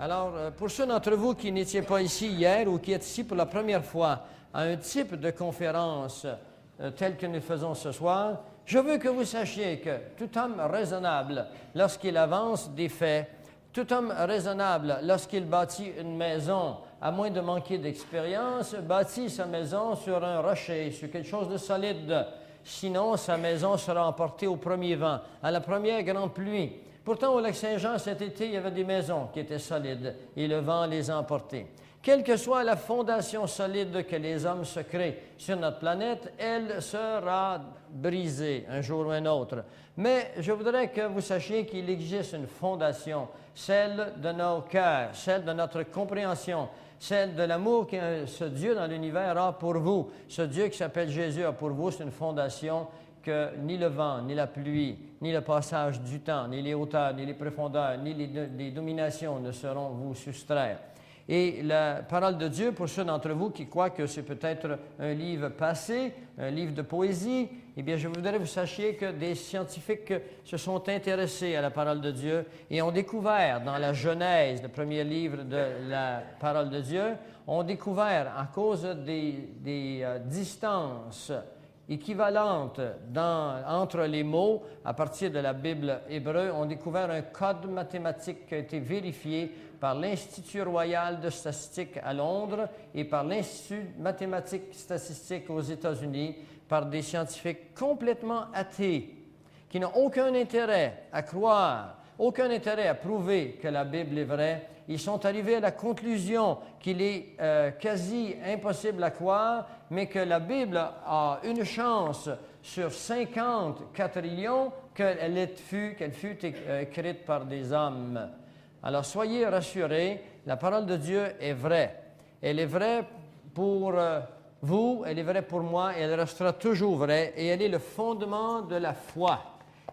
Alors, pour ceux d'entre vous qui n'étiez pas ici hier ou qui êtes ici pour la première fois à un type de conférence tel que nous faisons ce soir, je veux que vous sachiez que tout homme raisonnable, lorsqu'il avance des faits, tout homme raisonnable, lorsqu'il bâtit une maison, à moins de manquer d'expérience, bâtit sa maison sur un rocher, sur quelque chose de solide. Sinon, sa maison sera emportée au premier vent, à la première grande pluie. Pourtant, au Lac-Saint-Jean, cet été, il y avait des maisons qui étaient solides et le vent les a emportées. Quelle que soit la fondation solide que les hommes se créent sur notre planète, elle sera brisée un jour ou un autre. Mais je voudrais que vous sachiez qu'il existe une fondation, celle de nos cœurs, celle de notre compréhension, celle de l'amour que ce Dieu dans l'univers a pour vous. Ce Dieu qui s'appelle Jésus a pour vous, c'est une fondation que ni le vent, ni la pluie, ni le passage du temps, ni les hauteurs, ni les profondeurs, ni les dominations ne sauront vous soustraire. Et la parole de Dieu, pour ceux d'entre vous qui croient que c'est peut-être un livre passé, un livre de poésie, eh bien, je voudrais que vous sachiez que des scientifiques se sont intéressés à la parole de Dieu et ont découvert dans la Genèse, le premier livre de la parole de Dieu, ont découvert, à cause des distances équivalentes entre les mots à partir de la Bible hébreu, ont découvert un code mathématique qui a été vérifié par l'Institut royal de statistique à Londres et par l'Institut mathématique statistique aux États-Unis, par des scientifiques complètement athées, qui n'ont aucun intérêt à croire, aucun intérêt à prouver que la Bible est vraie. Ils sont arrivés à la conclusion qu'il est quasi impossible à croire, mais que la Bible a une chance sur 50 quadrillions qu'elle fut écrite par des hommes. Alors soyez rassurés, la parole de Dieu est vraie. Elle est vraie pour vous, elle est vraie pour moi, et elle restera toujours vraie, et elle est le fondement de la foi.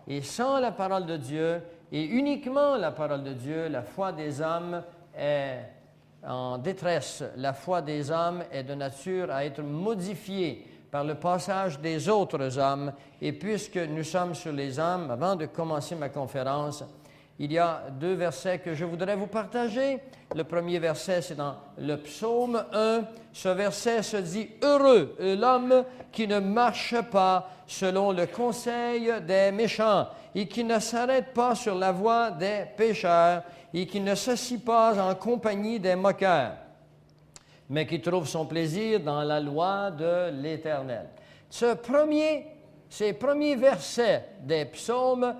Et sans la parole de Dieu, et uniquement la parole de Dieu, la foi des hommes est en détresse. La foi des hommes est de nature à être modifiée par le passage des autres hommes. Et puisque nous sommes sur les hommes, avant de commencer ma conférence, il y a 2 versets que je voudrais vous partager. Le premier verset, c'est dans le psaume 1. Ce verset se dit « Heureux est l'homme qui ne marche pas selon le conseil des méchants et qui ne s'arrête pas sur la voie des pécheurs et qui ne s'assit pas en compagnie des moqueurs, mais qui trouve son plaisir dans la loi de l'Éternel. » Ces premiers versets des psaumes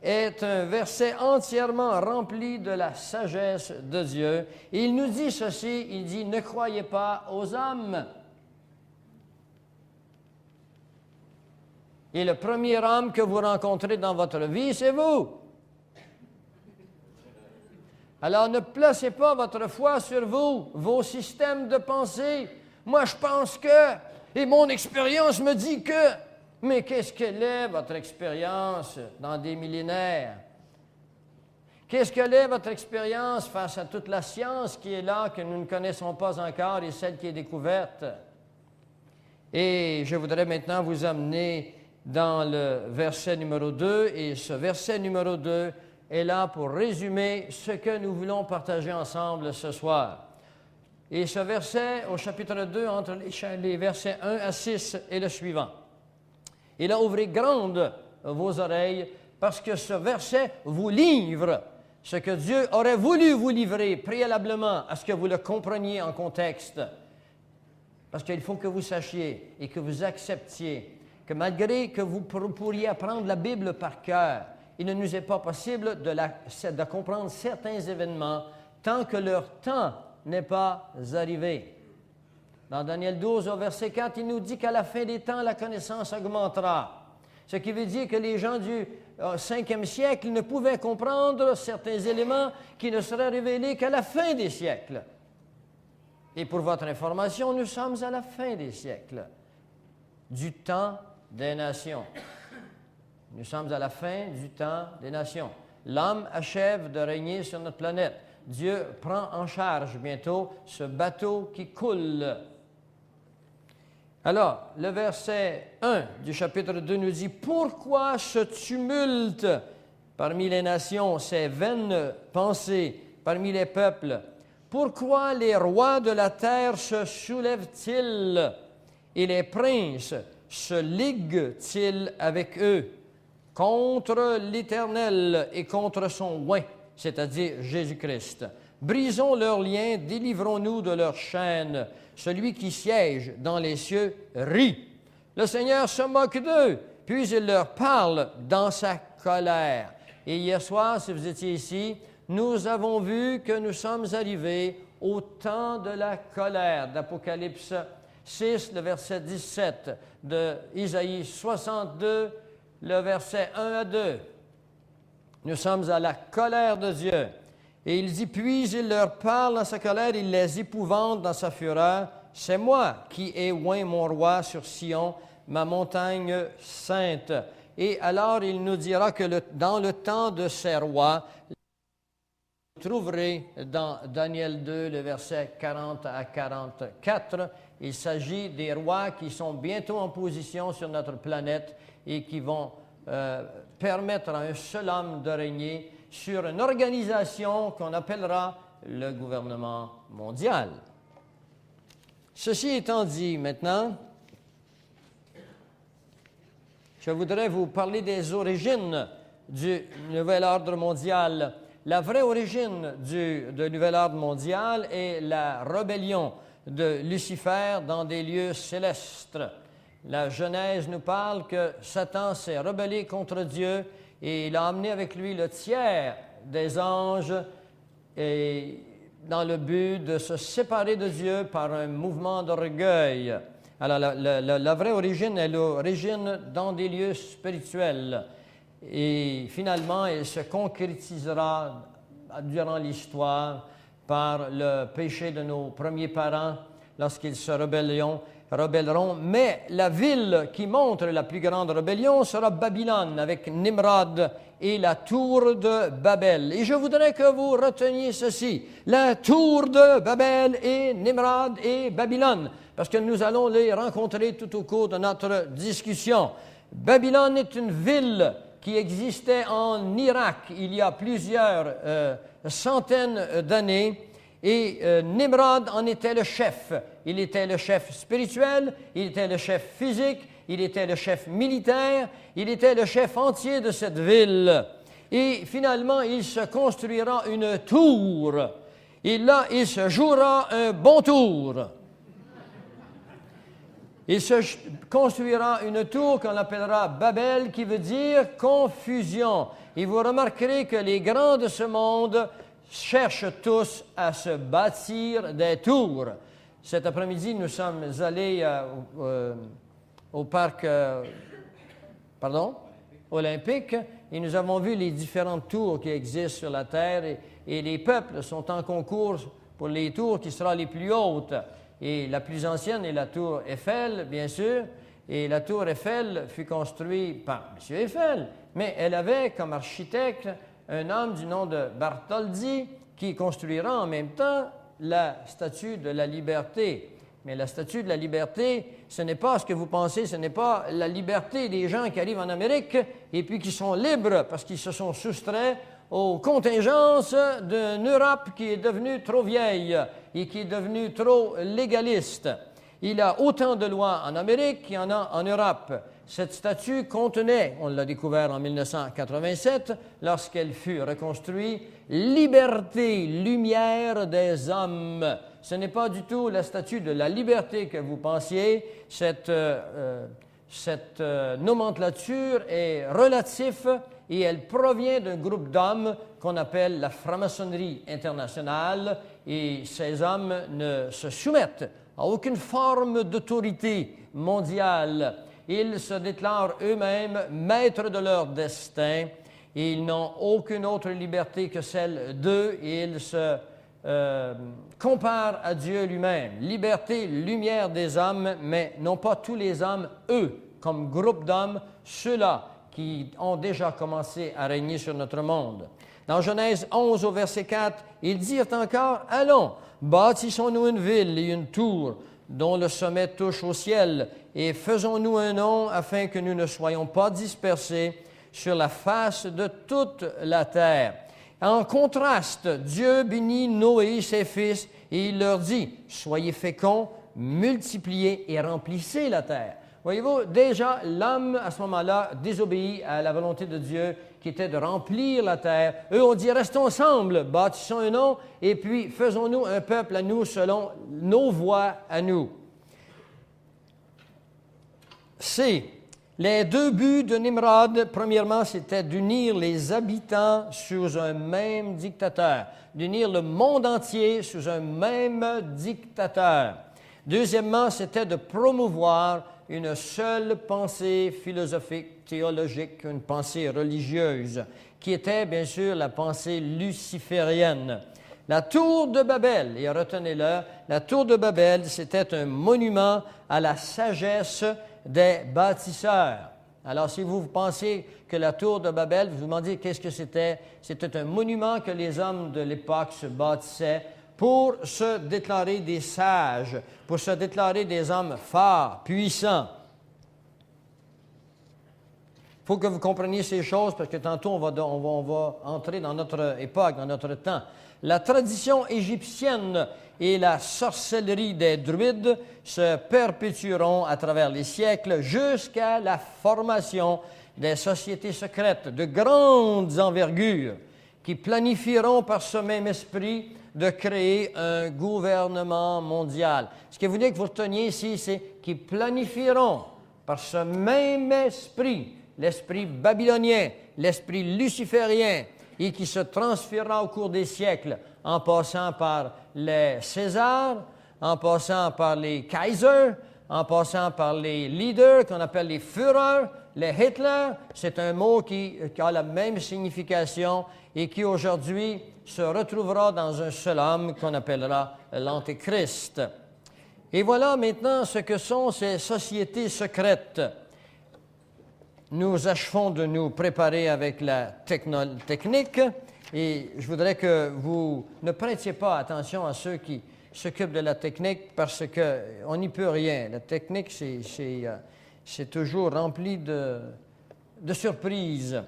est un verset entièrement rempli de la sagesse de Dieu. Et il nous dit ceci, il dit « Ne croyez pas aux hommes. » Et le premier homme que vous rencontrez dans votre vie, c'est vous. Alors ne placez pas votre foi sur vous, vos systèmes de pensée. Moi, je pense que, et mon expérience me dit que. Mais qu'est-ce qu'elle est, votre expérience, dans des millénaires? Qu'est-ce qu'elle est, votre expérience, face à toute la science qui est là, que nous ne connaissons pas encore, et celle qui est découverte? Et je voudrais maintenant vous amener dans le verset numéro 2, et ce verset numéro 2 est là pour résumer ce que nous voulons partager ensemble ce soir. Et ce verset, au chapitre 2, entre les versets 1 à 6, est le suivant. « Et là, ouvrez grandes vos oreilles, parce que ce verset vous livre ce que Dieu aurait voulu vous livrer préalablement à ce que vous le compreniez en contexte. Parce qu'il faut que vous sachiez et que vous acceptiez que malgré que vous pourriez apprendre la Bible par cœur, il ne nous est pas possible de comprendre certains événements tant que leur temps n'est pas arrivé. Dans Daniel 12, au verset 4, il nous dit qu'à la fin des temps, la connaissance augmentera. Ce qui veut dire que les gens du 5e siècle ne pouvaient comprendre certains éléments qui ne seraient révélés qu'à la fin des siècles. Et pour votre information, nous sommes à la fin des siècles, du temps des nations. Nous sommes à la fin du temps des nations. L'homme achève de régner sur notre planète. Dieu prend en charge bientôt ce bateau qui coule. Alors, le verset 1 du chapitre 2 nous dit « Pourquoi ce tumulte parmi les nations, ces vaines pensées parmi les peuples. Pourquoi les rois de la terre se soulèvent-ils et les princes se liguent-ils avec eux contre l'Éternel et contre son oint, c'est-à-dire Jésus-Christ? Brisons leurs liens, délivrons-nous de leurs chaînes. Celui qui siège dans les cieux rit. Le Seigneur se moque d'eux, puis il leur parle dans sa colère. Et hier soir, si vous étiez ici, nous avons vu que nous sommes arrivés au temps de la colère d'Apocalypse 6, le verset 17, de Isaïe 62, le verset 1 à 2. Nous sommes à la colère de Dieu. Et il dit, puis il leur parle dans sa colère, il les épouvante dans sa fureur. C'est moi qui ai oint mon roi sur Sion, ma montagne sainte. Et alors il nous dira que dans le temps de ces rois, vous trouverez dans Daniel 2, le verset 40 à 44, il s'agit des rois qui sont bientôt en position sur notre planète et qui vont permettre à un seul homme de régner sur une organisation qu'on appellera le gouvernement mondial. Ceci étant dit, maintenant, je voudrais vous parler des origines du nouvel ordre mondial. La vraie origine du nouvel ordre mondial est la rébellion de Lucifer dans des lieux célestes. La Genèse nous parle que Satan s'est rebellé contre Dieu et il a amené avec lui le tiers des anges et dans le but de se séparer de Dieu par un mouvement d'orgueil. Alors, la vraie origine est l'origine dans des lieux spirituels. Et finalement, elle se concrétisera durant l'histoire par le péché de nos premiers parents lorsqu'ils se rebelleront. Mais la ville qui montre la plus grande rébellion sera Babylone, avec Nimrod et la tour de Babel. Et je voudrais que vous reteniez ceci, la tour de Babel et Nimrod et Babylone, parce que nous allons les rencontrer tout au cours de notre discussion. Babylone est une ville qui existait en Irak il y a plusieurs centaines d'années, et Nimrod en était le chef. Il était le chef spirituel, il était le chef physique, il était le chef militaire, il était le chef entier de cette ville. Et finalement, il se construira une tour. Et là, il se jouera un bon tour. Il se construira une tour qu'on appellera Babel, qui veut dire confusion. Et vous remarquerez que les grands de ce monde cherchent tous à se bâtir des tours. Cet après-midi, nous sommes allés au parc olympique et nous avons vu les différentes tours qui existent sur la terre et les peuples sont en concours pour les tours qui seront les plus hautes. Et la plus ancienne est la tour Eiffel, bien sûr, et la tour Eiffel fut construite par M. Eiffel, mais elle avait comme architecte un homme du nom de Bartholdi qui construira en même temps la Statue de la Liberté. Mais la Statue de la Liberté, ce n'est pas ce que vous pensez, ce n'est pas la liberté des gens qui arrivent en Amérique et puis qui sont libres parce qu'ils se sont soustraits aux contingences d'une Europe qui est devenue trop vieille et qui est devenue trop légaliste. Il y a autant de lois en Amérique qu'il y en a en Europe. Cette statue contenait, on l'a découvert en 1987, lorsqu'elle fut reconstruite, « Liberté, lumière des hommes ». Ce n'est pas du tout la statue de la liberté que vous pensiez. Cette nomenclature est relative et elle provient d'un groupe d'hommes qu'on appelle la franc-maçonnerie internationale. Et ces hommes ne se soumettent à aucune forme d'autorité mondiale. Ils se déclarent eux-mêmes maîtres de leur destin et ils n'ont aucune autre liberté que celle d'eux et ils se comparent à Dieu lui-même. Liberté, lumière des hommes, mais non pas tous les hommes, eux, comme groupe d'hommes, ceux-là qui ont déjà commencé à régner sur notre monde. Dans Genèse 11 au verset 4, ils dirent encore, « Allons, bâtissons-nous une ville et une tour dont le sommet touche au ciel, et faisons-nous un nom afin que nous ne soyons pas dispersés sur la face de toute la terre. » En contraste, Dieu bénit Noé et ses fils et il leur dit, « Soyez féconds, multipliez et remplissez la terre. » Voyez-vous, déjà, l'homme, à ce moment-là, désobéit à la volonté de Dieu, qui était de remplir la terre. Eux ont dit, restons ensemble, bâtissons un nom, et puis faisons-nous un peuple à nous selon nos voies à nous. C. Les deux buts de Nimrod, premièrement, c'était d'unir les habitants sous un même dictateur, d'unir le monde entier sous un même dictateur. Deuxièmement, c'était de promouvoir une seule pensée philosophique, théologique, une pensée religieuse, qui était bien sûr la pensée luciférienne. La tour de Babel, et retenez-le, la tour de Babel, c'était un monument à la sagesse des bâtisseurs. Alors, si vous pensez que la tour de Babel, vous vous demandez qu'est-ce que c'était? C'était un monument que les hommes de l'époque se bâtissaient pour se déclarer des sages, pour se déclarer des hommes forts, puissants. Il faut que vous compreniez ces choses parce que tantôt on va entrer dans notre époque, dans notre temps. La tradition égyptienne et la sorcellerie des druides se perpétueront à travers les siècles jusqu'à la formation des sociétés secrètes de grandes envergures qui planifieront par ce même esprit de créer un gouvernement mondial. Ce que vous voulez que vous reteniez ici, c'est qu'ils planifieront par ce même esprit, l'esprit babylonien, l'esprit luciférien, et qui se transférera au cours des siècles en passant par les Césars, en passant par les Kaisers, en passant par les leaders qu'on appelle les Führer, les Hitler. C'est un mot qui a la même signification et qui aujourd'hui se retrouvera dans un seul homme qu'on appellera l'Antéchrist. Et voilà maintenant ce que sont ces sociétés secrètes. Nous achevons de nous préparer avec la technique et je voudrais que vous ne prêtiez pas attention à ceux qui s'occupent de la technique parce qu'on n'y peut rien. La technique, c'est toujours rempli de surprises.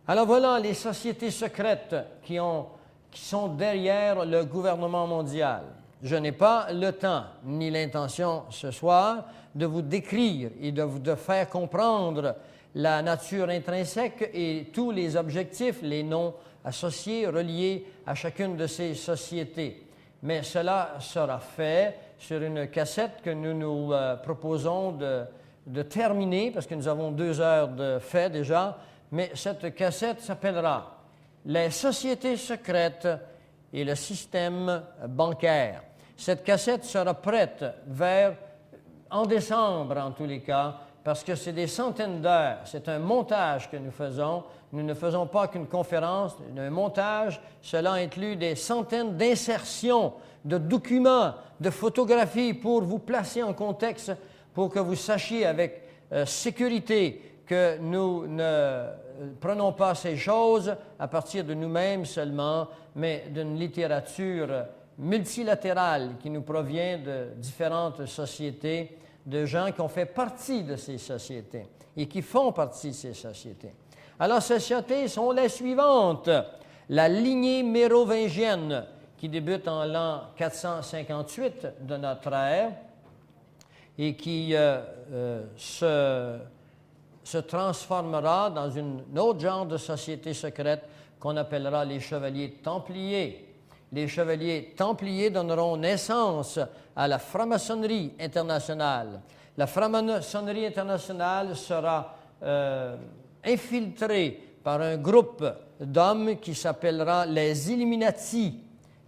Alors voilà les sociétés secrètes qui sont derrière le gouvernement mondial. Je n'ai pas le temps ni l'intention ce soir de vous décrire et de faire comprendre la nature intrinsèque et tous les objectifs, les noms associés, reliés à chacune de ces sociétés. Mais cela sera fait sur une cassette que nous nous proposons de terminer, parce que nous avons 2 heures de fait déjà, mais cette cassette s'appellera « Les sociétés secrètes et le système bancaire ». Cette cassette sera prête en décembre en tous les cas, parce que c'est des centaines d'heures. C'est un montage que nous faisons. Nous ne faisons pas qu'une conférence, un montage. Cela inclut des centaines d'insertions, de documents, de photographies pour vous placer en contexte, pour que vous sachiez avec sécurité que nous ne prenons pas ces choses à partir de nous-mêmes seulement, mais d'une littérature multilatérale qui nous provient de différentes sociétés, de gens qui ont fait partie de ces sociétés et qui font partie de ces sociétés. Alors, ces sociétés sont les suivantes. La lignée mérovingienne, qui débute en l'an 458 de notre ère et qui se transformera dans un autre genre de société secrète qu'on appellera les chevaliers templiers. Les chevaliers templiers donneront naissance à la franc-maçonnerie internationale. La franc-maçonnerie internationale sera infiltrée par un groupe d'hommes qui s'appellera les Illuminati,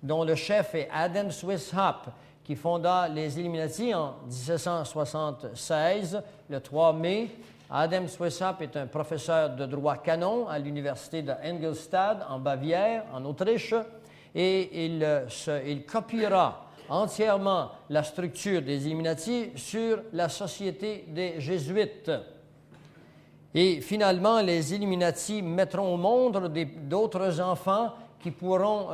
dont le chef est Adam Weishaupt, qui fonda les Illuminati en 1776, le 3 mai. Adam Weishaupt est un professeur de droit canon à l'université de Ingolstadt, en Bavière, en Autriche, et il copiera entièrement la structure des Illuminati sur la société des Jésuites. Et finalement, les Illuminati mettront au monde d'autres enfants qui pourront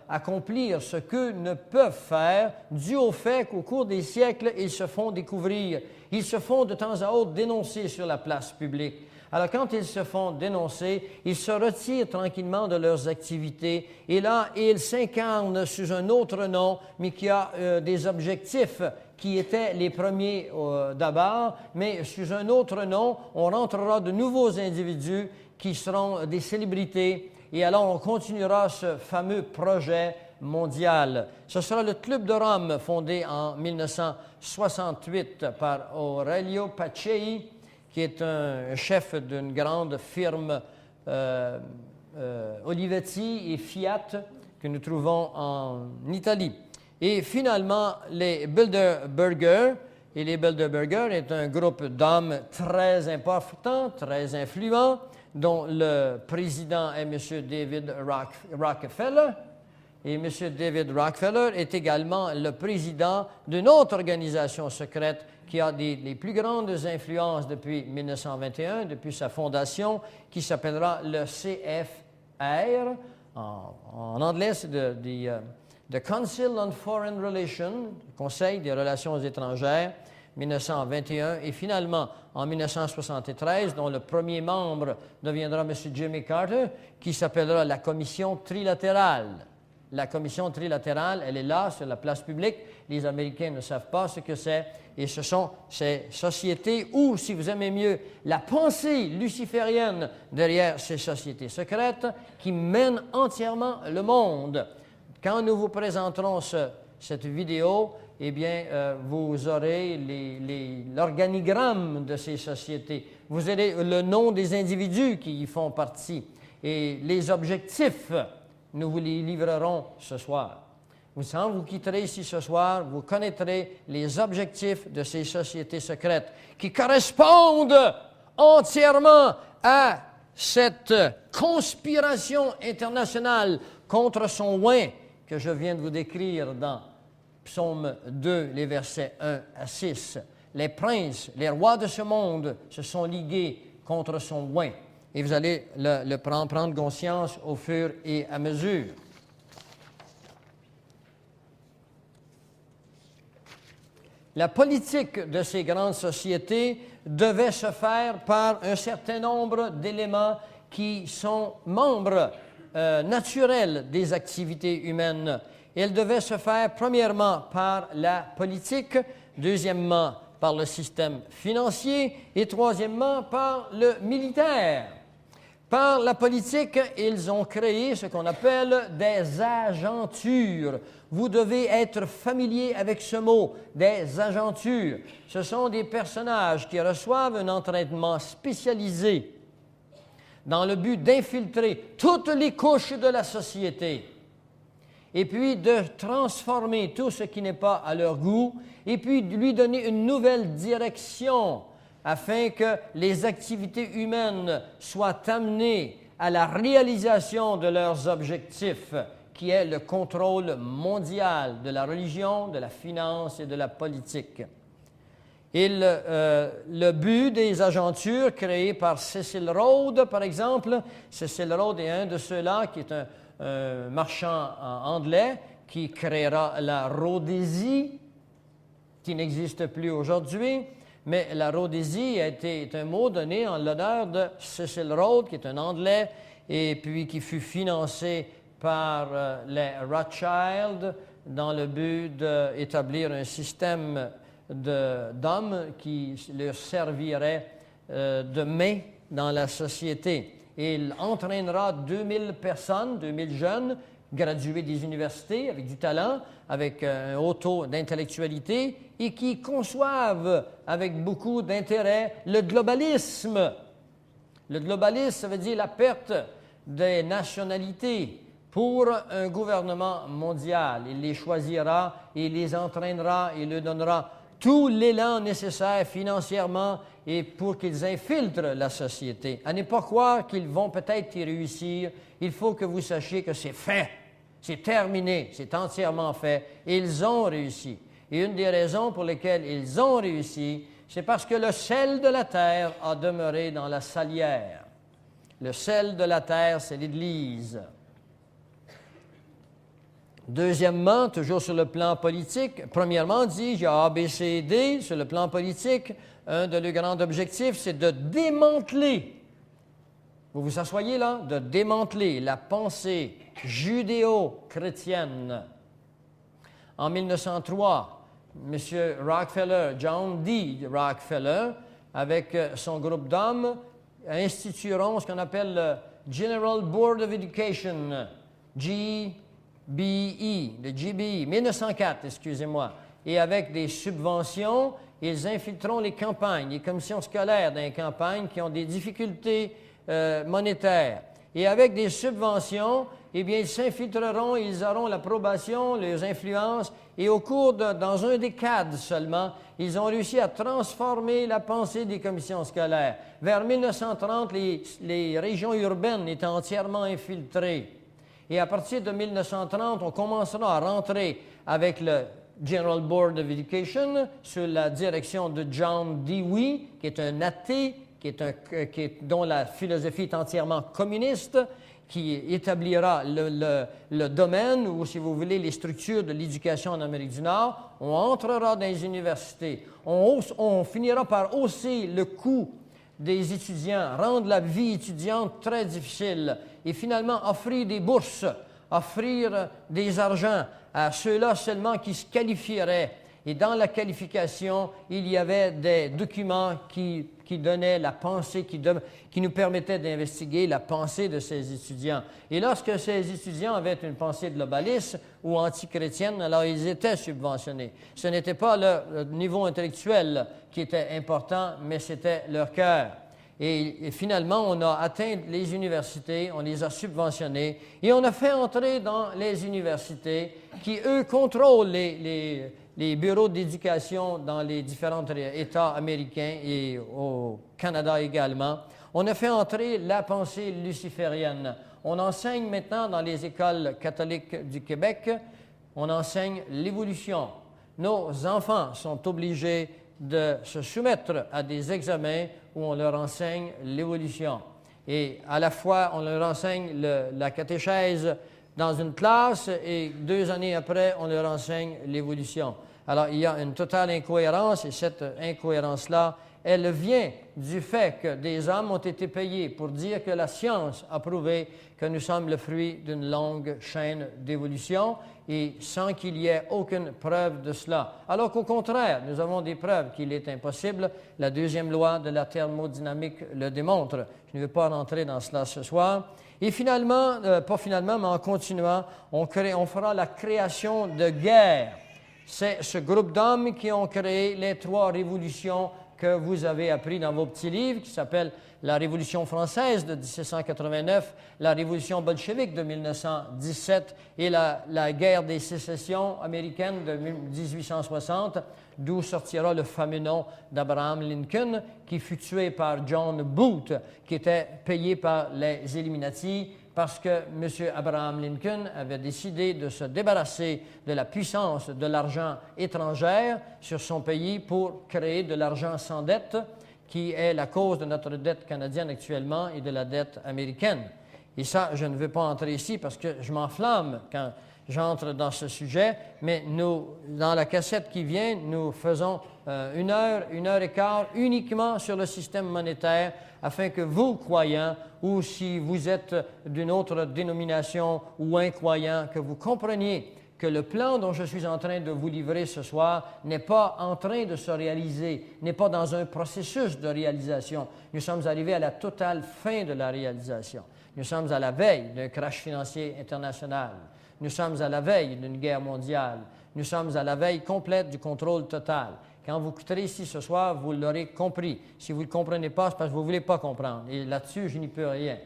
accomplir ce qu'eux ne peuvent faire, dû au fait qu'au cours des siècles, ils se font découvrir. Ils se font de temps à autre dénoncer sur la place publique. Alors, quand ils se font dénoncer, ils se retirent tranquillement de leurs activités et là, ils s'incarnent sous un autre nom, mais qui a des objectifs qui étaient les premiers d'abord, mais sous un autre nom, on rentrera de nouveaux individus qui seront des célébrités et alors on continuera ce fameux projet mondial. Ce sera le Club de Rome, fondé en 1968 par Aurelio Pacei, qui est un chef d'une grande firme Olivetti et Fiat que nous trouvons en Italie. Et finalement, les Bilderberger. Et les Bilderberger est un groupe d'hommes très important, très influent, dont le président est M. David Rockefeller. Et M. David Rockefeller est également le président d'une autre organisation secrète qui a les plus grandes influences depuis 1921, depuis sa fondation, qui s'appellera le CFR. En anglais, c'est The Council on Foreign Relations, Conseil des relations étrangères, 1921. Et finalement, en 1973, dont le premier membre deviendra M. Jimmy Carter, qui s'appellera la Commission trilatérale. La Commission trilatérale, elle est là, sur la place publique. Les Américains ne savent pas ce que c'est. Et ce sont ces sociétés ou, si vous aimez mieux, la pensée luciférienne derrière ces sociétés secrètes qui mènent entièrement le monde. Quand nous vous présenterons cette vidéo, eh bien, vous aurez l'organigramme de ces sociétés. Vous aurez le nom des individus qui y font partie et les objectifs. Nous vous les livrerons ce soir. Quand vous quitterez ici ce soir, vous connaîtrez les objectifs de ces sociétés secrètes qui correspondent entièrement à cette conspiration internationale contre son oint que je viens de vous décrire dans Psaume 2, les versets 1 à 6. Les princes, les rois de ce monde se sont ligués contre son oint. Et vous allez le prendre conscience au fur et à mesure. La politique de ces grandes sociétés devait se faire par un certain nombre d'éléments qui sont membres naturels des activités humaines. Elle devait se faire premièrement par la politique, deuxièmement par le système financier et troisièmement par le militaire. Par la politique, ils ont créé ce qu'on appelle des agentures. Vous devez être familier avec ce mot, des agentures. Ce sont des personnages qui reçoivent un entraînement spécialisé dans le but d'infiltrer toutes les couches de la société et puis de transformer tout ce qui n'est pas à leur goût et puis de lui donner une nouvelle direction afin que les activités humaines soient amenées à la réalisation de leurs objectifs, qui est le contrôle mondial de la religion, de la finance et de la politique. Et le but des agentures créées par Cecil Rhodes, par exemple, Cecil Rhodes est un de ceux-là qui est un marchand anglais qui créera la Rhodésie, qui n'existe plus aujourd'hui. Mais la Rhodésie est un mot donné en l'honneur de Cecil Rhodes, qui est un Anglais, et puis qui fut financé par les Rothschild dans le but d'établir un système d'hommes qui leur servirait de main dans la société. Et il entraînera 2000 personnes, 2000 jeunes, gradués des universités avec du talent, avec un haut taux d'intellectualité et qui conçoivent avec beaucoup d'intérêt le globalisme. Le globalisme, ça veut dire la perte des nationalités pour un gouvernement mondial. Il les choisira, il les entraînera, il leur donnera tout l'élan nécessaire financièrement et pour qu'ils infiltrent la société. À ne pas croire qu'ils vont peut-être y réussir, il faut que vous sachiez que c'est fait. C'est terminé, c'est entièrement fait. Ils ont réussi. Et une des raisons pour lesquelles ils ont réussi, c'est parce que le sel de la terre a demeuré dans la salière. Le sel de la terre, c'est l'Église. Deuxièmement, toujours sur le plan politique, premièrement, il y a A, B, C et D. Sur le plan politique, un de leurs grands objectifs, c'est de démanteler vous vous asseyez là, de démanteler la pensée judéo-chrétienne. En 1903, M. Rockefeller, John D. Rockefeller, avec son groupe d'hommes, institueront ce qu'on appelle le General Board of Education, GBE, le GBE, 1904, excusez-moi. Et avec des subventions, ils infiltreront les campagnes, les commissions scolaires dans les campagnes qui ont des difficultés monétaires. Et avec des subventions, eh bien, ils s'infiltreront, ils auront l'approbation, les influences, et au cours dans un décade seulement, ils ont réussi à transformer la pensée des commissions scolaires. Vers 1930, les régions urbaines étaient entièrement infiltrées. Et à partir de 1930, on commencera à rentrer avec le General Board of Education sous la direction de John Dewey, qui est un athée, dont la philosophie est entièrement communiste, qui établira le domaine, ou si vous voulez, les structures de l'éducation en Amérique du Nord. On entrera dans les universités. On finira par hausser le coût des étudiants, rendre la vie étudiante très difficile et finalement offrir des bourses, offrir des argents à ceux-là seulement qui se qualifieraient. Et dans la qualification, il y avait des documents qui donnaient la pensée, qui nous permettaient d'investiguer la pensée de ces étudiants. Et lorsque ces étudiants avaient une pensée globaliste ou antichrétienne, alors ils étaient subventionnés. Ce n'était pas leur niveau intellectuel qui était important, mais c'était leur cœur. Et finalement, on a atteint les universités, on les a subventionnés et on a fait entrer dans les universités qui, eux, contrôlent les bureaux d'éducation dans les différents États américains et au Canada également. On a fait entrer la pensée luciférienne. On enseigne maintenant dans les écoles catholiques du Québec, on enseigne l'évolution. Nos enfants sont obligés de se soumettre à des examens où on leur enseigne l'évolution. Et à la fois, on leur enseigne la catéchèse dans une classe et 2 années après, on leur enseigne l'évolution. Alors, il y a une totale incohérence et cette incohérence-là, elle vient du fait que des hommes ont été payés pour dire que la science a prouvé que nous sommes le fruit d'une longue chaîne d'évolution et sans qu'il y ait aucune preuve de cela. Alors qu'au contraire, nous avons des preuves qu'il est impossible. La deuxième loi de la thermodynamique le démontre. Je ne vais pas rentrer dans cela ce soir. Et finalement, pas finalement, mais en continuant, on fera la création de guerres. C'est ce groupe d'hommes qui ont créé les 3 révolutions que vous avez appris dans vos petits livres, qui s'appellent la Révolution française de 1789, la Révolution bolchevique de 1917 et la guerre des sécessions américaines de 1860, d'où sortira le fameux nom d'Abraham Lincoln, qui fut tué par John Booth, qui était payé par les Illuminati, parce que M. Abraham Lincoln avait décidé de se débarrasser de la puissance de l'argent étranger sur son pays pour créer de l'argent sans dette, qui est la cause de notre dette canadienne actuellement et de la dette américaine. Et ça, je ne veux pas entrer ici parce que je m'enflamme quand j'entre dans ce sujet, mais nous, dans la cassette qui vient, nous faisons 1 heure, 1 heure et quart uniquement sur le système monétaire afin que vous, croyants, ou si vous êtes d'une autre dénomination ou incroyant, que vous compreniez que le plan dont je suis en train de vous livrer ce soir n'est pas en train de se réaliser, n'est pas dans un processus de réalisation. Nous sommes arrivés à la totale fin de la réalisation. Nous sommes à la veille d'un crash financier international. Nous sommes à la veille d'une guerre mondiale. Nous sommes à la veille complète du contrôle total. Quand vous quitterez ici ce soir, vous l'aurez compris. Si vous ne le comprenez pas, c'est parce que vous ne voulez pas comprendre. Et là-dessus, je n'y peux rien.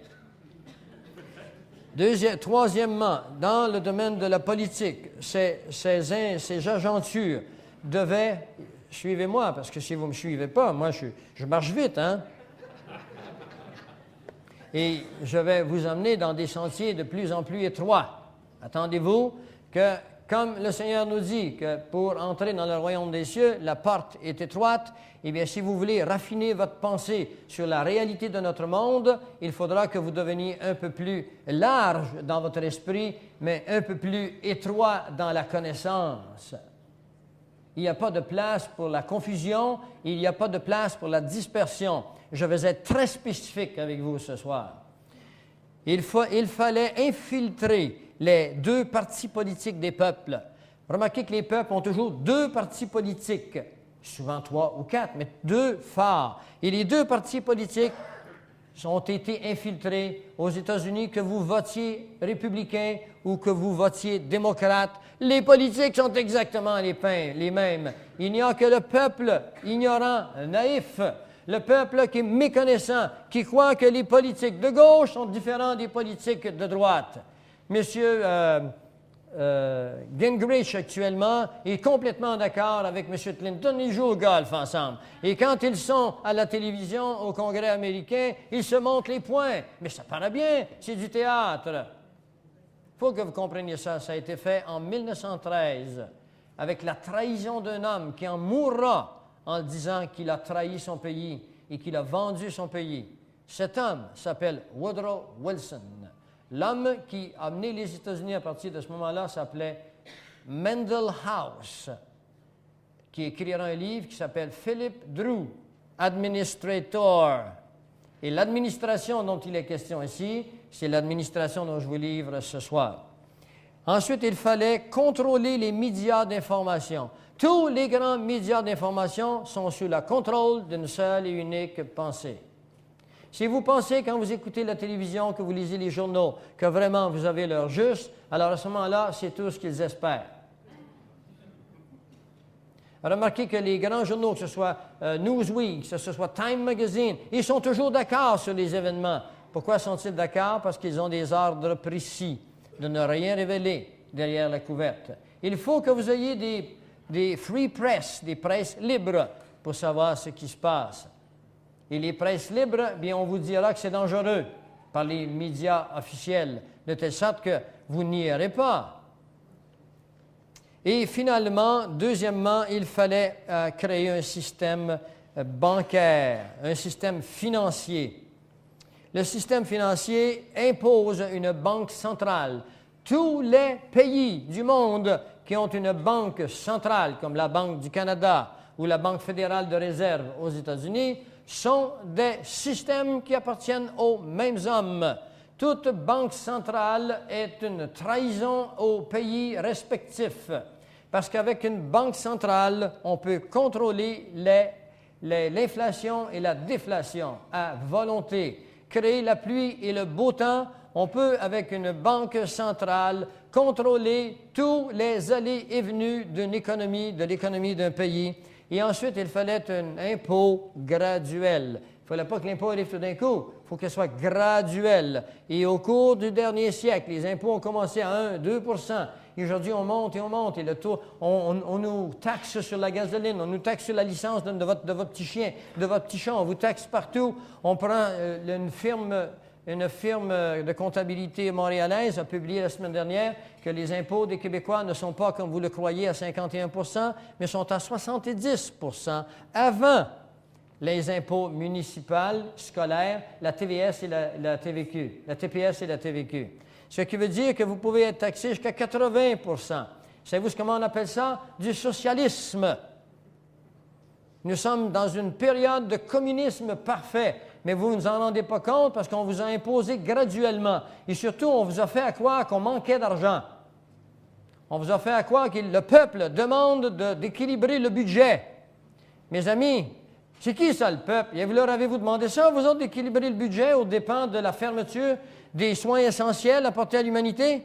Troisièmement, dans le domaine de la politique, ces agentures devaient... Suivez-moi, parce que si vous ne me suivez pas, moi, je marche vite, hein? Et je vais vous emmener dans des sentiers de plus en plus étroits. Attendez-vous que, comme le Seigneur nous dit que pour entrer dans le royaume des cieux, la porte est étroite, eh bien, si vous voulez raffiner votre pensée sur la réalité de notre monde, il faudra que vous deveniez un peu plus large dans votre esprit, mais un peu plus étroit dans la connaissance. Il n'y a pas de place pour la confusion, il n'y a pas de place pour la dispersion. Je vais être très spécifique avec vous ce soir. Il fallait infiltrer les deux partis politiques des peuples. Remarquez que les peuples ont toujours deux partis politiques, souvent 3 ou 4, mais 2 phares. Et les 2 partis politiques ont été infiltrés aux États-Unis, que vous votiez républicain ou que vous votiez démocrate. Les politiques sont exactement les mêmes. Il n'y a que le peuple ignorant, naïf, le peuple qui est méconnaissant, qui croit que les politiques de gauche sont différents des politiques de droite. Monsieur Gingrich, actuellement, est complètement d'accord avec M. Clinton. Ils jouent au golf ensemble. Et quand ils sont à la télévision, au Congrès américain, ils se montrent les poings. Mais ça paraît bien, c'est du théâtre. Il faut que vous compreniez ça. Ça a été fait en 1913, avec la trahison d'un homme qui en mourra en disant qu'il a trahi son pays et qu'il a vendu son pays. Cet homme s'appelle Woodrow Wilson. L'homme qui a mené les États-Unis à partir de ce moment-là s'appelait Mendel House, qui écrira un livre qui s'appelle Philip Drew, Administrator. Et l'administration dont il est question ici, c'est l'administration dont je vous livre ce soir. Ensuite, il fallait contrôler les médias d'information. Tous les grands médias d'information sont sous le contrôle d'une seule et unique pensée. Si vous pensez, quand vous écoutez la télévision, que vous lisez les journaux, que vraiment vous avez l'heure juste, alors à ce moment-là, c'est tout ce qu'ils espèrent. Remarquez que les grands journaux, que ce soit Newsweek, que ce soit Time Magazine, ils sont toujours d'accord sur les événements. Pourquoi sont-ils d'accord? Parce qu'ils ont des ordres précis de ne rien révéler derrière la couverte. Il faut que vous ayez des free press, des presses libres, pour savoir ce qui se passe. Et les presses libres, bien, on vous dira que c'est dangereux par les médias officiels, de telle sorte que vous n'y irez pas. Et finalement, deuxièmement, il fallait créer un système bancaire, un système financier. Le système financier impose une banque centrale. Tous les pays du monde qui ont une banque centrale, comme la Banque du Canada ou la Banque fédérale de réserve aux États-Unis, sont des systèmes qui appartiennent aux mêmes hommes. Toute banque centrale est une trahison aux pays respectifs, parce qu'avec une banque centrale, on peut contrôler l'inflation et la déflation à volonté, créer la pluie et le beau temps. On peut, avec une banque centrale, contrôler tous les allées et venues d'une économie, de l'économie d'un pays. Et ensuite, il fallait un impôt graduel. Il ne fallait pas que l'impôt arrive tout d'un coup. Il faut qu'il soit graduel. Et au cours du dernier siècle, les impôts ont commencé à 1, 2 %. Et aujourd'hui, on monte et on monte. Et le taux, on nous taxe sur la gasoline, on nous taxe sur la licence de votre petit chien, de votre petit chat. On vous taxe partout. On prend une firme de comptabilité montréalaise a publié la semaine dernière que les impôts des Québécois ne sont pas, comme vous le croyez, à 51 %, mais sont à 70 % avant les impôts municipaux, scolaires, la TVS et la TVQ, la TPS et la TVQ. Ce qui veut dire que vous pouvez être taxé jusqu'à 80 %. Savez-vous comment on appelle ça? Du socialisme. Nous sommes dans une période de communisme parfait. Mais vous ne vous en rendez pas compte parce qu'on vous a imposé graduellement. Et surtout, on vous a fait à croire qu'on manquait d'argent. On vous a fait à croire que le peuple demande d'équilibrer le budget. Mes amis, c'est qui ça, le peuple? Et vous leur avez-vous demandé ça, vous autres, d'équilibrer le budget aux dépens de la fermeture des soins essentiels apportés à l'humanité?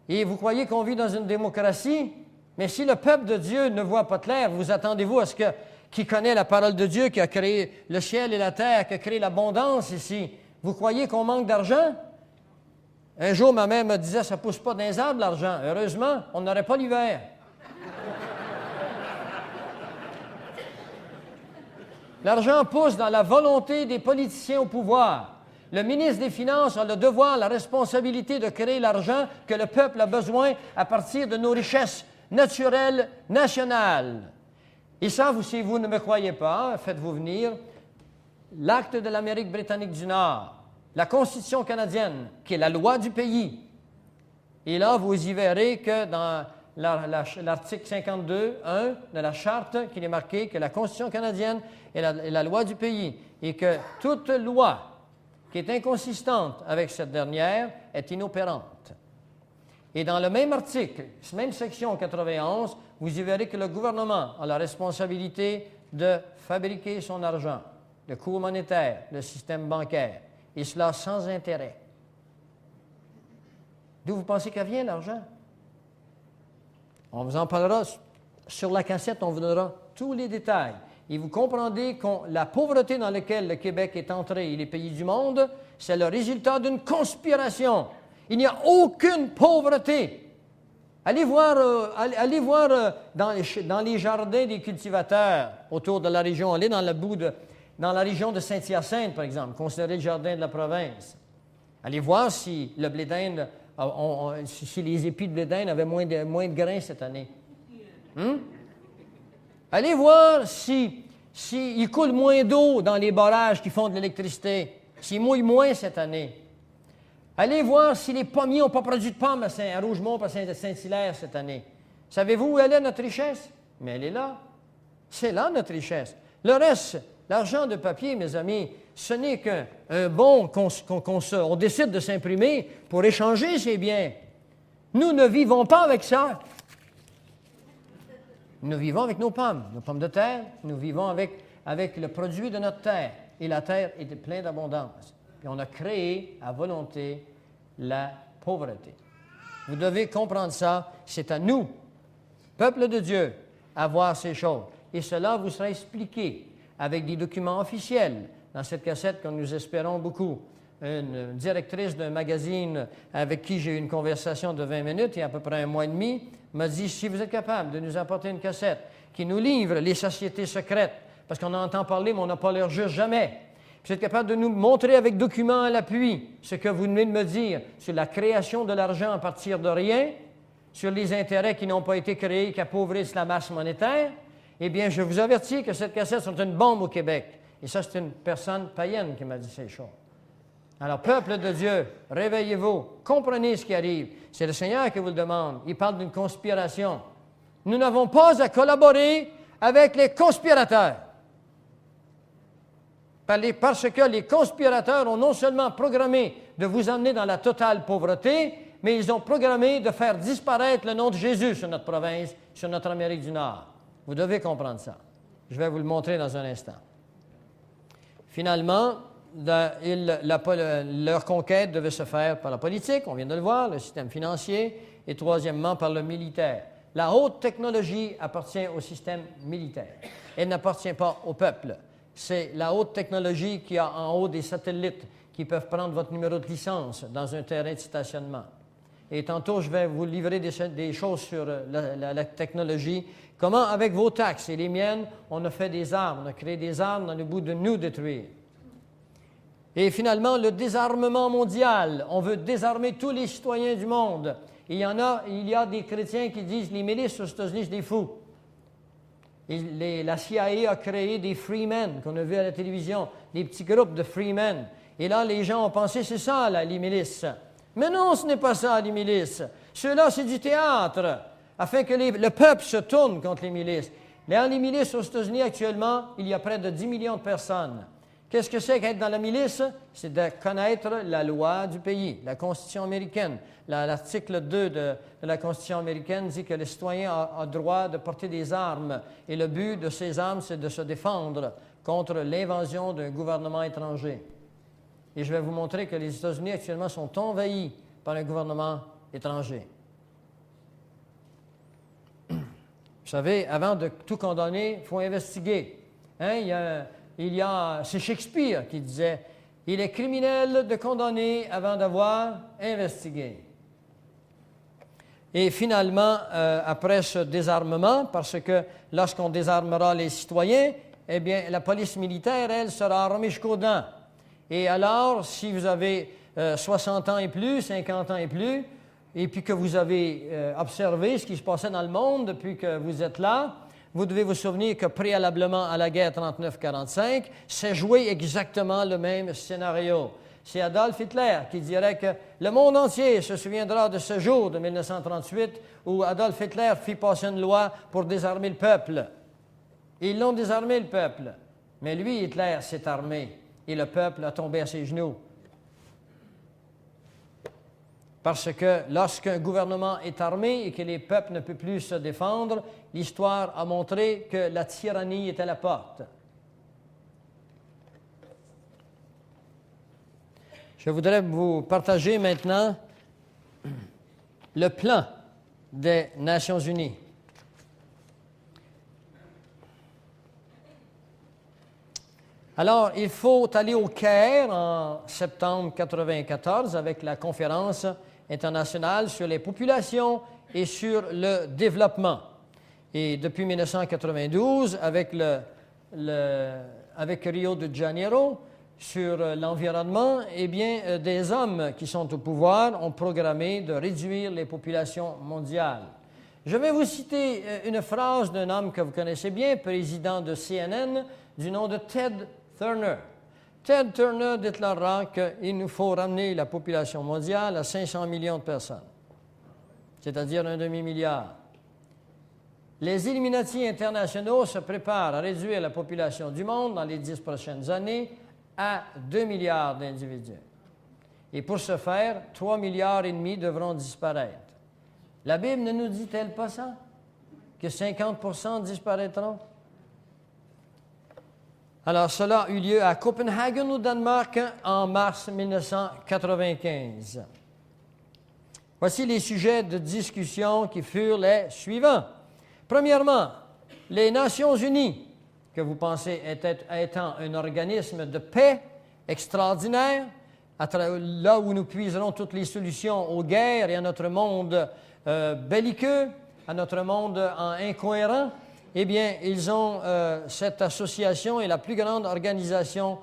Et vous croyez qu'on vit dans une démocratie? Mais si le peuple de Dieu ne voit pas clair, vous attendez-vous à ce que qui connaît la parole de Dieu, qui a créé le ciel et la terre, qui a créé l'abondance ici. Vous croyez qu'on manque d'argent? Un jour, ma mère me disait, ça ne pousse pas dans les arbres, l'argent. Heureusement, on n'aurait pas l'hiver. L'argent pousse dans la volonté des politiciens au pouvoir. Le ministre des Finances a le devoir, la responsabilité de créer l'argent que le peuple a besoin à partir de nos richesses naturelles nationales. Et ça, si vous ne me croyez pas, faites-vous venir l'acte de l'Amérique britannique du Nord, la Constitution canadienne, qui est la loi du pays. Et là, vous y verrez que dans l'article 52.1 de la Charte, qu'il est marqué que la Constitution canadienne est la loi du pays et que toute loi qui est inconsistante avec cette dernière est inopérante. Et dans le même article, même section 91, vous y verrez que le gouvernement a la responsabilité de fabriquer son argent, le cours monétaire, le système bancaire, et cela sans intérêt. D'où vous pensez qu'elle vient, l'argent? On vous en parlera sur la cassette, on vous donnera tous les détails. Et vous comprendrez que la pauvreté dans laquelle le Québec est entré et les pays du monde, c'est le résultat d'une conspiration. Il n'y a aucune pauvreté. Allez voir dans les jardins des cultivateurs autour de la région. Allez dans la région de Saint-Hyacinthe, par exemple, considérez le jardin de la province. Allez voir si le blé d'Inde, si les épis de blé d'Inde avaient moins de grains cette année. Allez voir s'il coule moins d'eau dans les barrages qui font de l'électricité, s'il mouille moins cette année. Allez voir si les pommiers n'ont pas produit de pommes à Rougemont et à Saint-Hilaire cette année. Savez-vous où elle est, notre richesse? Mais elle est là. C'est là, notre richesse. Le reste, l'argent de papier, mes amis, ce n'est qu'un bon qu'on décide de s'imprimer pour échanger ces biens. Nous ne vivons pas avec ça. Nous vivons avec nos pommes de terre. Nous vivons avec le produit de notre terre. Et la terre est pleine d'abondance. Puis on a créé à volonté la pauvreté. Vous devez comprendre ça. C'est à nous, peuple de Dieu, à voir ces choses. Et cela vous sera expliqué avec des documents officiels dans cette cassette que nous espérons beaucoup. Une directrice d'un magazine avec qui j'ai eu une conversation de 20 minutes il y a à peu près un mois et demi m'a dit, si vous êtes capable de nous apporter une cassette qui nous livre les sociétés secrètes, parce qu'on en entend parler, mais on n'a pas l'air juste jamais. Vous êtes capable de nous montrer avec documents à l'appui ce que vous venez de me dire sur la création de l'argent à partir de rien, sur les intérêts qui n'ont pas été créés, qui appauvrissent la masse monétaire, eh bien, je vous avertis que cette cassette sont une bombe au Québec. Et ça, c'est une personne païenne qui m'a dit ces choses. Alors, peuple de Dieu, réveillez-vous, comprenez ce qui arrive. C'est le Seigneur qui vous le demande. Il parle d'une conspiration. Nous n'avons pas à collaborer avec les conspirateurs. Parce que les conspirateurs ont non seulement programmé de vous amener dans la totale pauvreté, mais ils ont programmé de faire disparaître le nom de Jésus sur notre province, sur notre Amérique du Nord. Vous devez comprendre ça. Je vais vous le montrer dans un instant. Finalement, leur conquête devait se faire par la politique, on vient de le voir, le système financier, et troisièmement, par le militaire. La haute technologie appartient au système militaire. Elle n'appartient pas au peuple. C'est la haute technologie qui a en haut des satellites qui peuvent prendre votre numéro de licence dans un terrain de stationnement. Et tantôt, je vais vous livrer des choses sur la technologie. Comment, avec vos taxes et les miennes, on a fait des armes, on a créé des armes dans le but de nous détruire. Et finalement, le désarmement mondial. On veut désarmer tous les citoyens du monde. Et il y a des chrétiens qui disent les milices aux États-Unis, c'est des fous. La CIA a créé des freemen qu'on a vus à la télévision, des petits groupes de freemen. Et là, les gens ont pensé, c'est ça, là, les milices. Mais non, ce n'est pas ça, les milices. Ceux-là, c'est du théâtre, afin que le peuple se tourne contre les milices. Dans les milices aux États-Unis, actuellement, il y a près de 10 millions de personnes. Qu'est-ce que c'est qu'être dans la milice? C'est de connaître la loi du pays, la Constitution américaine. L'article 2 de la Constitution américaine dit que le citoyen a droit de porter des armes. Et le but de ces armes, c'est de se défendre contre l'invasion d'un gouvernement étranger. Et je vais vous montrer que les États-Unis actuellement sont envahis par un gouvernement étranger. Vous savez, avant de tout condamner, il faut investiguer. C'est Shakespeare qui disait « Il est criminel de condamner avant d'avoir investigué ». Et finalement, après ce désarmement, parce que lorsqu'on désarmera les citoyens, eh bien, la police militaire, elle, sera armée jusqu'aux dents. Et alors, si vous avez 60 ans et plus, 50 ans et plus, et puis que vous avez observé ce qui se passait dans le monde depuis que vous êtes là, vous devez vous souvenir que préalablement à la guerre 39-45, s'est joué exactement le même scénario. C'est Adolf Hitler qui dirait que le monde entier se souviendra de ce jour de 1938 où Adolf Hitler fit passer une loi pour désarmer le peuple. Et ils l'ont désarmé, le peuple. Mais lui, Hitler, s'est armé et le peuple a tombé à ses genoux. Parce que lorsqu'un gouvernement est armé et que les peuples ne peuvent plus se défendre, l'histoire a montré que la tyrannie est à la porte. Je voudrais vous partager maintenant le plan des Nations unies. Alors, il faut aller au Caire en septembre 1994 avec la conférence internationale sur les populations et sur le développement. Et depuis 1992, avec Rio de Janeiro, sur l'environnement, eh bien, des hommes qui sont au pouvoir ont programmé de réduire les populations mondiales. Je vais vous citer une phrase d'un homme que vous connaissez bien, président de CNN, du nom de Ted Turner. Ted Turner déclarera qu'il nous faut ramener la population mondiale à 500 millions de personnes, c'est-à-dire un demi-milliard. Les Illuminati internationaux se préparent à réduire la population du monde dans les 10 prochaines années à 2 milliards d'individus. Et pour ce faire, 3,5 milliards devront disparaître. La Bible ne nous dit-elle pas ça? Que 50% disparaîtront? Alors, cela a eu lieu à Copenhague, au Danemark, en mars 1995. Voici les sujets de discussion qui furent les suivants. Premièrement, les Nations unies, que vous pensez étant un organisme de paix extraordinaire, là où nous puiserons toutes les solutions aux guerres et à notre monde belliqueux, à notre monde incohérent, eh bien, ils ont cette association est la plus grande organisation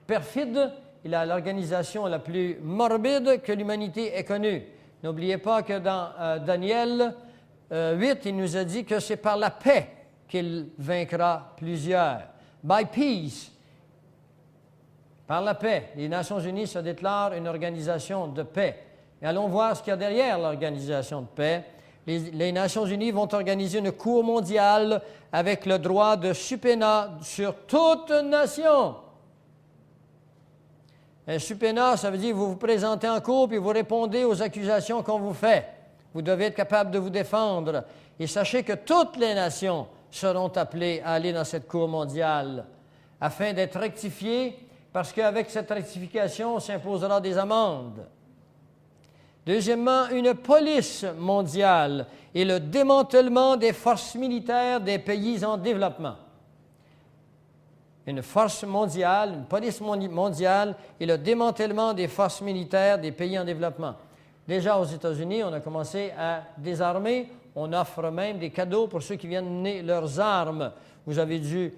perfide, et l'organisation la plus morbide que l'humanité ait connue. N'oubliez pas que dans Daniel 8, il nous a dit que c'est par la paix qu'il vaincra plusieurs. By peace, par la paix. Les Nations unies se déclarent une organisation de paix. Et allons voir ce qu'il y a derrière l'organisation de paix. Les Nations unies vont organiser une cour mondiale avec le droit de subpoena sur toute nation. Un subpoena, ça veut dire que vous vous présentez en cour et vous répondez aux accusations qu'on vous fait. Vous devez être capable de vous défendre. Et sachez que toutes les nations seront appelées à aller dans cette cour mondiale afin d'être rectifiées, parce qu'avec cette rectification, on s'imposera des amendes. Deuxièmement, une police mondiale et le démantèlement des forces militaires des pays en développement. Une force mondiale, une police mondiale et le démantèlement des forces militaires des pays en développement. Déjà aux États-Unis, on a commencé à désarmer. On offre même des cadeaux pour ceux qui viennent mener leurs armes. Vous avez eu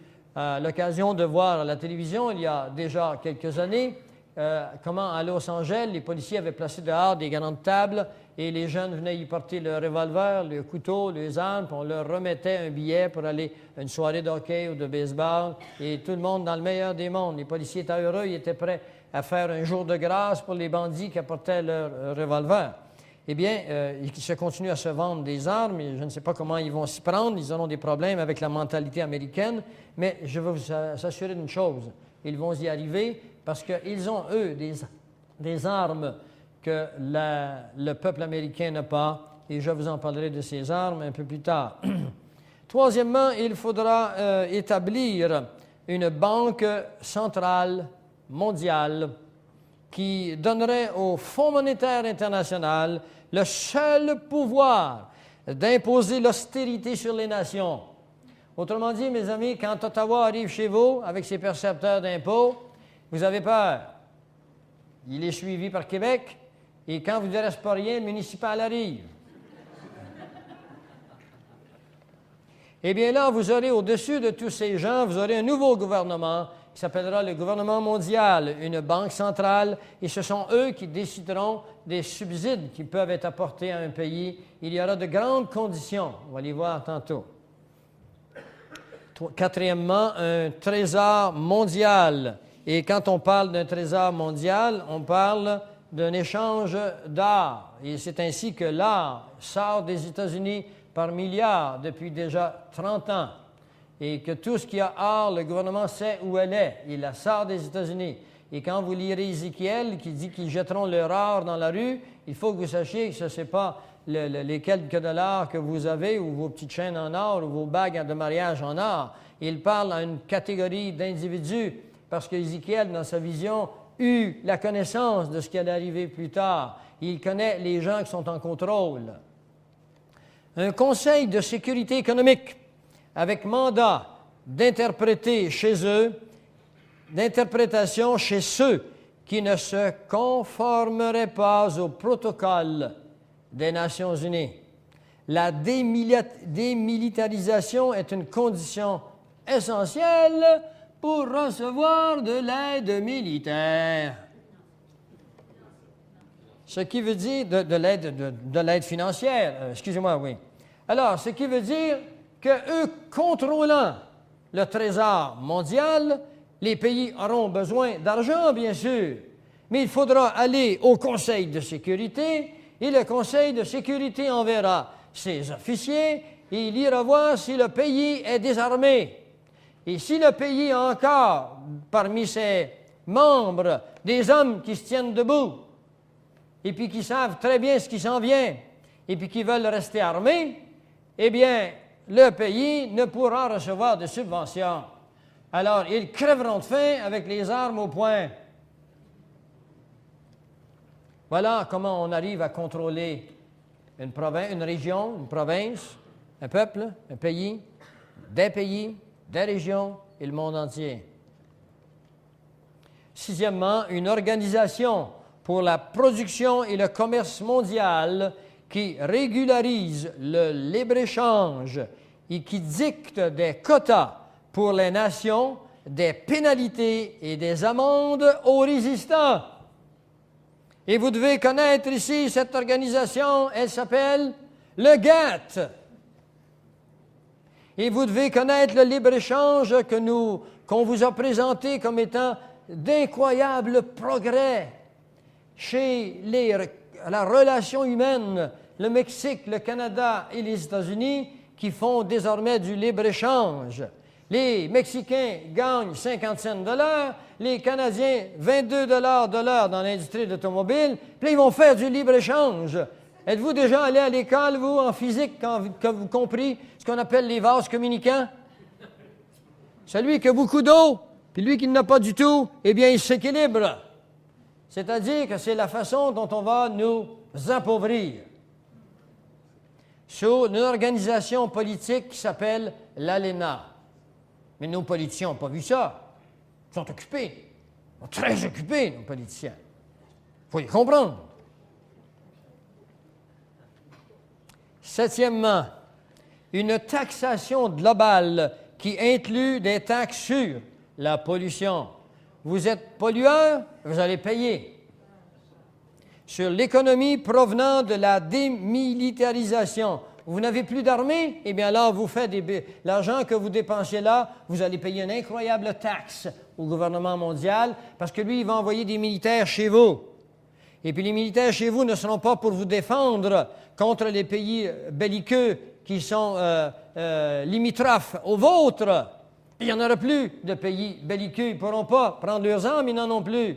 l'occasion de voir à la télévision, il y a déjà quelques années, comment à Los Angeles, les policiers avaient placé dehors des grandes tables et les jeunes venaient y porter leur revolver, le couteau, les armes, puis on leur remettait un billet pour aller à une soirée de hockey ou de baseball. Et tout le monde dans le meilleur des mondes. Les policiers étaient heureux, ils étaient prêts à faire un jour de grâce pour les bandits qui apportaient leur revolver. Eh bien, il se continue à se vendre des armes, et je ne sais pas comment ils vont s'y prendre, ils auront des problèmes avec la mentalité américaine, mais je veux vous assurer d'une chose, ils vont y arriver parce qu'ils ont, eux, des armes que le peuple américain n'a pas, et je vous en parlerai de ces armes un peu plus tard. Troisièmement, il faudra établir une banque centrale mondiale qui donnerait au Fonds monétaire international le seul pouvoir d'imposer l'austérité sur les nations. Autrement dit, mes amis, quand Ottawa arrive chez vous avec ses percepteurs d'impôts, vous avez peur. Il est suivi par Québec, et quand vous ne reste pas rien, le municipal arrive. Eh bien là, vous aurez au-dessus de tous ces gens, vous aurez un nouveau gouvernement qui s'appellera le gouvernement mondial, une banque centrale, et ce sont eux qui décideront des subsides qui peuvent être apportés à un pays. Il y aura de grandes conditions, on va les voir tantôt. Quatrièmement, un trésor mondial. Et quand on parle d'un trésor mondial, on parle d'un échange d'art. Et c'est ainsi que l'art sort des États-Unis par milliards depuis déjà 30 ans. Et que tout ce qui a art, le gouvernement sait où elle est. Il la sort des États-Unis. Et quand vous lirez Ézéchiel qui dit qu'ils jetteront leur or dans la rue, il faut que vous sachiez que ce n'est pas les quelques dollars que vous avez ou vos petites chaînes en or ou vos bagues de mariage en or. Il parle à une catégorie d'individus parce qu'Ézéchiel, dans sa vision, eut la connaissance de ce qui allait arriver plus tard. Il connaît les gens qui sont en contrôle. Un conseil de sécurité économique avec mandat d'interpréter chez eux, d'interprétation chez ceux qui ne se conformeraient pas au protocole des Nations unies. La démilitarisation est une condition essentielle pour recevoir de l'aide militaire. Ce qui veut dire de l'aide financière, excusez-moi, oui. Alors, ce qui veut dire qu'eux, contrôlant le trésor mondial, les pays auront besoin d'argent, bien sûr, mais il faudra aller au Conseil de sécurité et le Conseil de sécurité enverra ses officiers et il ira voir si le pays est désarmé. Et si le pays a encore parmi ses membres des hommes qui se tiennent debout et puis qui savent très bien ce qui s'en vient et puis qui veulent rester armés, eh bien, le pays ne pourra recevoir de subventions. Alors, ils crèveront de faim avec les armes au poing. Voilà comment on arrive à contrôler une région, une province, un peuple, un pays, des régions et le monde entier. Sixièmement, une organisation pour la production et le commerce mondial qui régularise le libre-échange et qui dicte des quotas pour les nations, des pénalités et des amendes aux résistants. Et vous devez connaître ici cette organisation, elle s'appelle le GATT. Et vous devez connaître le libre-échange qu'on vous a présenté comme étant d'incroyables progrès chez la relation humaine, le Mexique, le Canada et les États-Unis qui font désormais du libre-échange. Les Mexicains gagnent 50 cents de l'heure, les Canadiens 22 de l'heure dans l'industrie de l'automobile, puis ils vont faire du libre-échange. Êtes-vous déjà allé à l'école, vous, en physique, quand vous compris ce qu'on appelle les vases communicants? Celui qui a beaucoup d'eau, puis lui qui n'en a pas du tout, eh bien, il s'équilibre. C'est-à-dire que c'est la façon dont on va nous appauvrir. Sur une organisation politique qui s'appelle l'ALENA. Mais nos politiciens n'ont pas vu ça. Ils sont occupés. Ils sont très occupés, nos politiciens. Il faut les comprendre. Septièmement, une taxation globale qui inclut des taxes sur la pollution. Vous êtes pollueur, vous allez payer. Sur l'économie provenant de la démilitarisation. Vous n'avez plus d'armée? Eh bien alors, vous faites l'argent que vous dépensez là, vous allez payer une incroyable taxe au gouvernement mondial parce que lui, il va envoyer des militaires chez vous. Et puis les militaires chez vous ne seront pas pour vous défendre contre les pays belliqueux qui sont limitrophes aux vôtres. Il n'y en aura plus de pays belliqueux. Ils ne pourront pas prendre leurs armes, ils n'en ont plus.